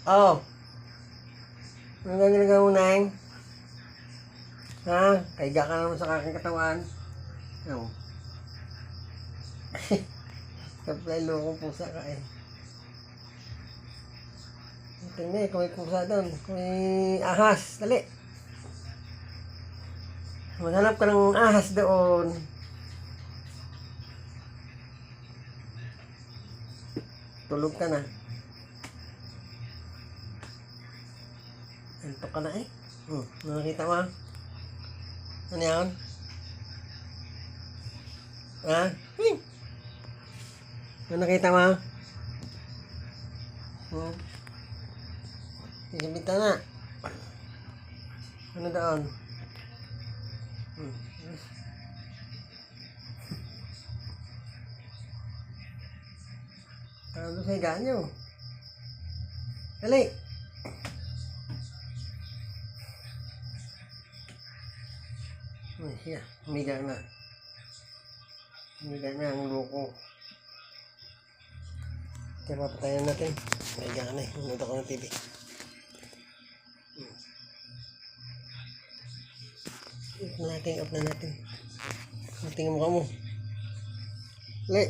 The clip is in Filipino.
Oh, ano nga ginagawa mo, Neng? Ha? Kaiga ka naman sa aking katawan. Ano? Supply loko pusa ka eh. Tingnan eh, kung may pusa doon. Kung may ahas, dali. Maghanap ka ng ahas doon. Tulog ka na. Antok ka na eh. Nakakita mo? Ano yan? Ha? Ano nakita mo? Isabita na. Ano doon? Tara doon sa higaan nyo. Dali. Siya, humiga na. Humiga na ang loko. Kaya papatayan natin. Humiga na eh. Minuto ko ng TV. Off na natin, off na natin. Tingnan mo ka mo. Dali.